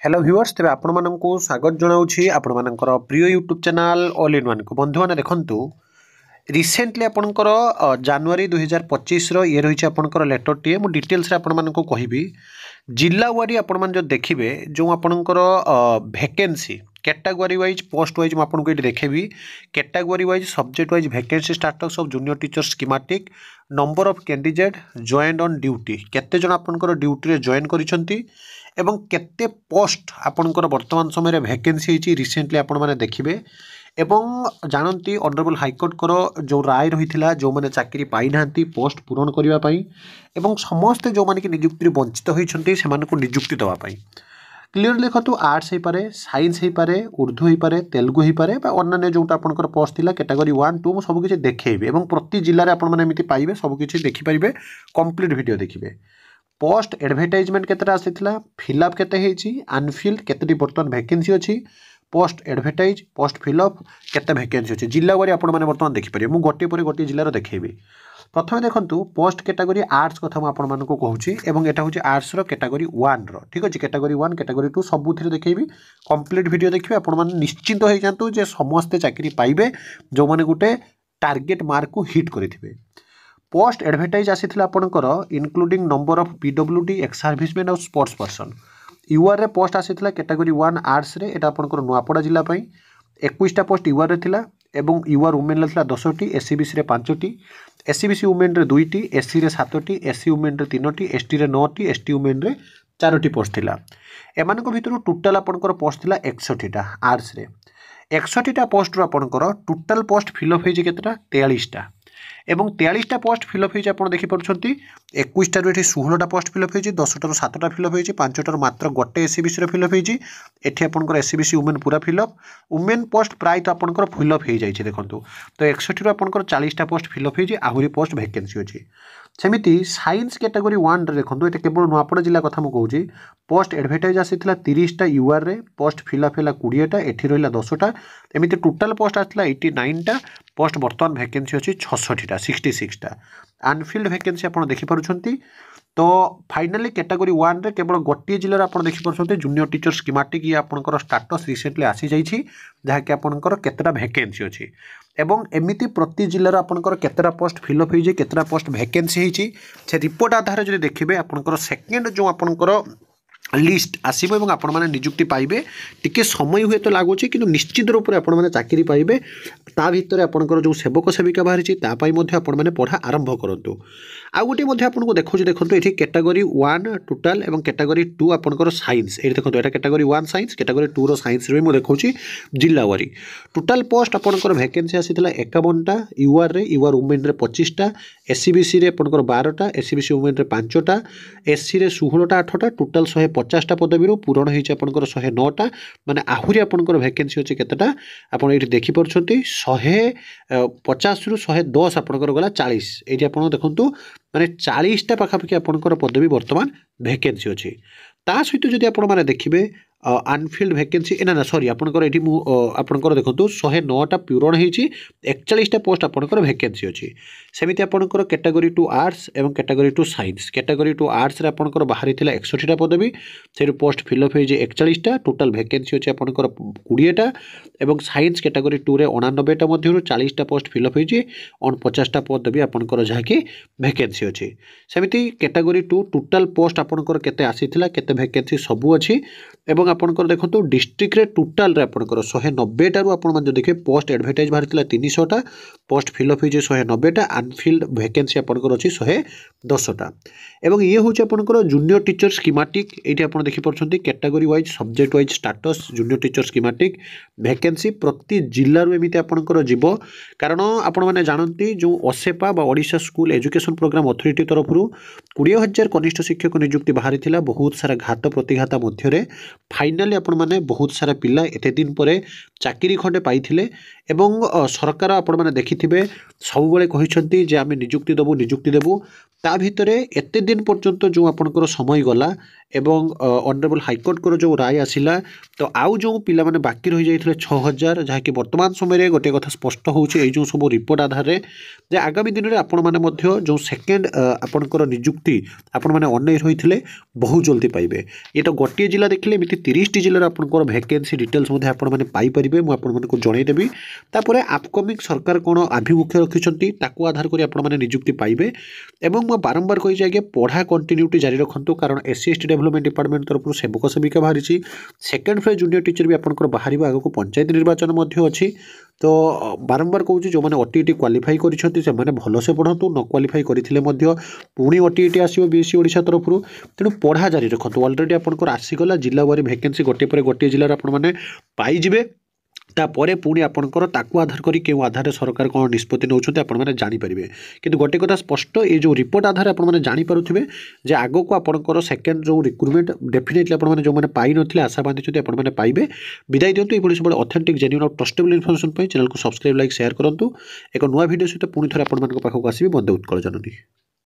Hello viewers तेज आपण मानक स्वागत जनाऊँगी आपण मानकर प्रिय YouTube channel all in one को बंधु मैंने देखु रिसेंटली आपणकर जनवरी 2025 ये रही आपणकर लेटर टीए मुझे डिटेल्स कहबी जिला वारी आपण मैंने जो देखिए जो आपणकर vacancy category wise post wise मुझे ये देखेबी category wise subject wise vacancy status of junior teacher schematic number of candidate joined on duty केते जन आपणकर ड्यूटी जॉइन करिसेंती एवं केते पोस्ट आपणकर वर्तमान समय भैकेंसी होती रिसेंटली आपण मैंने देखिए एवं जानती ऑनरेबल हाईकोर्ट को जो राय रही जो मैंने चाकरी पाई ना पोस्ट पूरण करने एवं समस्ते जो मैंने निजुक्ति वंचित होती से निजुक्ति देवाई क्लीयरली देखो आर्ट्स हो पारे साइंस हो पारे उर्दू हो पारे तेलुगु हो पारे अन्य जोटा आपंकर पोस्ट थी कैटेगरी 1 2 सबकि देखेबी और प्रति जिले में आपमती पाइबे सबकि देखिपारे कंप्लीट वीडियो देखिए पोस्ट एडवर्टाइजमेंट केतेटा आसीथिला फिलअप केते हेची अनफिल्ड केतेटी बर्तमान वैकेंसी अछि पोस्ट एडवर्टाइज पोस्ट फिलअप केते वैकेंसी अछि जिला वारी आपण माने बर्तमान देखि परिबे मु गोटे पर गोटे जिल्लार देखैबी प्रथमे देखंतु पोस्ट कैटेगरी आर्ट्स कथा मु आपण मानको कहूची एवं एटा होची आर्ट्स रो कैटेगरी 1 रो ठीक अछि कैटेगरी 1 कैटेगरी 2 सबुथिरे देखैबी कंप्लीट वीडियो देखिबे आपण माने निश्चिंत होई जांतु जे समस्त चाकरी पाइबे जो माने गुटे टार्गेट मार्क को हिट करिथिबे पोस्ट एडवर्टाइज आसीथिला आपणकर including number of PWD ex serviceman और स्पोर्ट्स पर्सन यूआर रे पोस्ट आसीथिला कैटेगरी 1 आर्ट्स रे एटा आपणकर नुआपड़ा जिला पई 21टा पोस्ट यूआर रे थिला एवं यूआर वुमेन रे थिला 10टी एससीबीसी रे 5टी एससीबीसी वुमेन रे 2टी एससी रे 7टी एससी वुमेन रे 3टी एसटी रे 9टी एसटी वुमेन रे 4टी पोस्ट थिला एमानक भितरु टोटल आपणकर पोस्ट थिला 61टा आर्ट्स रे 61टा पोस्ट रो आपणकर टोटल पोस्ट फिलअप होई जे केतटा 43टा एवं 43टा पोस्ट फिलअप होती आप देखिपुंट 21टारू ये 16टा पोस्ट फिलअप होती 10टारू 7टा फिलअप होती 5टारू मात्र गोटे एससीबीसी फिलअप होती एटी आपंकर एससीबीसी वुमेन पूरा फिलअप वुमेन पोस्ट प्राय तो आपंकर फिलअप हो जाए देखो तो 61 आपंकर 40टा पोस्ट फिलअप होती आहरी पोस्ट वैकेंसी अच्छी सेमती साइंस कैटेगरी 1 देखो ये केवल नुआपड़ा जिला कथा मुझे पोस्ट एडवर्टाइज आसीथिला 30टा यूआर रे पोस्ट फिलअप है 20टा एठी रहिला 10टा एमती टोटाल पोस्ट आसीथिला 89टा पोस्ट बर्तमान वैकेंसी अच्छी 66टा 66टा अनफिल्ड वैकेंसी आप देखिपुंट तो फाइनाली कैटेगरी 1 रे केवल गोटे जिले आप देखिपुंट जूनियर टीचर स्कीमेटिक ये आपंकर स्टाटस रिसेंटली आसी जाइए जहाँकि आपंकर केतेटा वैकेंसी अच्छी एवं एमिति प्रति जिलार आपंकर केतेटा पोस्ट फिलअप होइजे केतेटा पोस्ट वैकेंसी होइछि से रिपोर्ट आधार जदि देखिबे आपंकर सेकेंड जो आपंकर लिस्ट आसब और आपण मैंने निजुक्ति पाइबे टिके समय हुए तो लगुच कि निश्चित रूप से आपण मैंने चाकरी पाइबे ता भितर आपंकर जो सेवक सेविका बाहरी आपण मैंने पढ़ा आरंभ करूँ आउ गोटे आपको देखो देखो ये कैटेगरी 1 टोटाल और कैटेगरी 2 आपंकर साइंस ये देखो यहाँ कैटेगरी 1 साइंस कैटेगरी 2 रो साइंस रे मु देखो जिला वारी टोटाल पोस्ट आपंकर वैकेंसी आसीथिला 51टा यूआर रे यूआर वुमेन रे 25टा एससीबीसी रे आपंकर 12टा एससीबीसी वुमेन रे 5टा एससी रे 16टा 8टा टोटाल 150टा पदवी पूरण होइछि आपंकर 109टा माने आहुरी आपंकर वैकेंसी अछि केतेटा आपण एठी देखि परछंती 150 रु 110 आपंकर गला 40 एठी आपण देखंतु माने 40टा पाखापाखि आपंकर पदवी वर्तमान वैकेंसी अच्छी ता सहित जदि आपण माने देखिबे अनफिल्ड वैकेंसी ना ना सॉरी आपंकर एठी आपंकर देखंतु 109टा पूरण होइछि 41टा पोस्ट आपंकर वैकेंसी अच्छी सेमिति आपंकर कैटेगरी 2 आर्ट्स एवं कैटेगरी 2 साइंस कैटेगरी 2 आर्ट्स रे आपंकर बाहरी थिला 61टा पदवी सेरु पोस्ट फिलअप होइछि 41टा टोटल वैकेंसी अच्छी आपंकर 20टा एवं साइंस कैटेगरी 2 रे 89टा मध्यरु 40टा पोस्ट फिलअप होइछि 49टा पदवी आपंकर जहाँकि वैकेंसी अच्छी सेमिति कैटेगरी 2 टोटल पोस्ट आपंकर केते आसीथिला केते वैकेंसी सबु अच्छी एवं आपंकर देखो डिस्ट्रिक्ट रे टोटाल रे आपंकर 190टारू आपण माने देखिए पोस्ट एडवर्टाइज बाहर थिला 300टा पोस्ट फिलअप होइजे 190टा अनफिल्ड वैकेंसी आपंकर अछि 110टा एवं ये होचे आपंकर जूनियर टीचर स्कीमेटिक एठी आपण देखि परछंती category wise subject wise status junior teacher schematic vacancy प्रति जिल्ला रो एमिति आपंकर जीवो कारण आपण माने जानंती जो ओसेपा बा Odisha school education programme authority तरफ रु 20000 कनिष्ठ शिक्षक नियुक्ति बाहरी थिला बहुत सारा घात प्रतिघात मध्य रे फाइनाली आपण माने बहुत सारा पिला एते दिन परे चाकरी खंडे पाइथिले এবং ସରକାର ଆପଣମାନେ ଦେଖିଥିବେ ସବୁବେଳେ କହିଛନ୍ତି ଯେ ଆମେ ନିଯୁକ୍ତି ଦେବୁ ତା ଭିତରେ ଏତେ ଦିନ ପର୍ଯ୍ୟନ୍ତ ଯେଉଁ ଆପଣଙ୍କର ସମୟ ଗଲା ଏବଂ ଅନରେବଲ୍ ହାଇକୋର୍ଟଙ୍କର ଯେଉଁ ରାୟ ଆସିଲା ତ ଆଉ ଯେଉଁ ପିଲାମାନେ ବାକି ରହିଯାଇଥିଲେ 6000 ଯାହାକି ବର୍ତ୍ତମାନ ସମୟରେ ଗୋଟିଏ କଥା ସ୍ପଷ୍ଟ ହେଉଛି ଏଇ ଯେଉଁ ସବୁ ରିପୋର୍ଟ ଆଧାରରେ ଯେ ଆଗାମୀ ଦିନରେ ଆପଣମାନେ ମଧ୍ୟ ଯେଉଁ ସେକେଣ୍ଡ ଆପଣଙ୍କର ନିଯୁକ୍ତି ଆପଣମାନେ ଅନେଇ ରହିଥିଲେ ବହୁ ଜଲ୍ଦି ପାଇବେ। ଏଇଟା ଗୋଟିଏ ଜିଲ୍ଲା ଦେଖିଲେ ଏମିତି 30ଟି ଜିଲ୍ଲାର ଆପଣଙ୍କର ଭ୍ୟାକେନ୍ସି ଡିଟେଲ୍ସ ମଧ୍ୟ ଆପଣମାନେ ପାଇପାରିବେ ମୁଁ ଆପଣମାନଙ୍କୁ ଜଣାଇଦେବି। ତାପରେ ଆପକମିଂ ସରକାର କ'ଣ ଆଭିମୁଖ୍ୟ ରଖିଛନ୍ତି ତାକୁ ଆଧାର କରି ଆପଣମାନେ ନିଯୁକ୍ତି ପାଇବେ ଏବଂ ମୁଁ ବାରମ୍ବାର କହିଛି ଆଜ୍ଞା ପଢ଼ା କଣ୍ଟିନ୍ୟୁଟି ଜାରି ରଖନ୍ତୁ କାରଣ SC/ST ଡେଭଲପମେଣ୍ଟ ଡିପାର୍ଟମେଣ୍ଟ ତରଫରୁ ସେବକ ସେବିକା ବାହାରିଛି ସେକେଣ୍ଡ ଫେଜ୍ ଜୁନିୟର ଟିଚର ବି ଆପଣଙ୍କର ବାହାରିବ ଆଗକୁ ପଞ୍ଚାୟତ ନିର୍ବାଚନ ମଧ୍ୟ ଅଛି। ତ ବାରମ୍ବାର କହୁଛି ଯେଉଁମାନେ OTET କ୍ୱାଲିଫାଇ କରିଛନ୍ତି ସେମାନେ ଭଲସେ ପଢ଼ନ୍ତୁ ନ କ୍ୱାଲିଫାଇ କରିଥିଲେ ମଧ୍ୟ ପୁଣି OTET ଆସିବ BSc ଓଡ଼ିଶା ତରଫରୁ ତେଣୁ ପଢ଼ା ଜାରି ରଖନ୍ତୁ ଅଲରେଡ଼ି ଆପଣଙ୍କର ଆସିଗଲା ଜିଲ୍ଲା ୱାରି ଭ୍ୟାକେନ୍ସି ଗୋଟିଏ ପରେ ଗୋଟିଏ ଜିଲ୍ଲାରେ ଆପଣମାନେ ପାଇଯିବେ ତାପରେ ପୁଣି ଆପଣଙ୍କର ତାକୁ ଆଧାର କରି କେଉଁ ଆଧାରରେ ସରକାର କ'ଣ ନିଷ୍ପତ୍ତି ନେଉଛନ୍ତି ଆପଣମାନେ ଜାଣିପାରିବେ। କିନ୍ତୁ ଗୋଟିଏ କଥା ସ୍ପଷ୍ଟ ଏ ଯେଉଁ ରିପୋର୍ଟ ଆଧାରରେ ଆପଣମାନେ ଜାଣିପାରୁଥିବେ ଯେ ଆଗକୁ ଆପଣଙ୍କର ସେକେଣ୍ଡ ଯେଉଁ ରିକ୍ରୁଟମେଣ୍ଟ ଡେଫିନେଟଲି ଆପଣମାନେ ଯେଉଁମାନେ ପାଇନଥିଲେ ଆଶା ବାନ୍ଧିଛନ୍ତି ଆପଣମାନେ ପାଇବେ। ବିଦାୟ ଦିଅନ୍ତୁ ଏଭଳି ସବୁବେଳେ ଅଥେଣ୍ଟିକ୍ ଜେନ୍ୟୁନ୍ ଆଉ ଟ୍ରଷ୍ଟେବଲ୍ ଇନଫର୍ମେସନ୍ ପାଇଁ ଚ୍ୟାନେଲକୁ ସବସ୍କ୍ରାଇବ୍ ଲାଇକ୍ ସେୟାର କରନ୍ତୁ। ଏକ ନୂଆ ଭିଡ଼ିଓ ସହିତ ପୁଣି ଥରେ ଆପଣମାନଙ୍କ ପାଖକୁ ଆସିବି ବନ୍ଦେ ଉତ୍କଳ ଜନନୀ।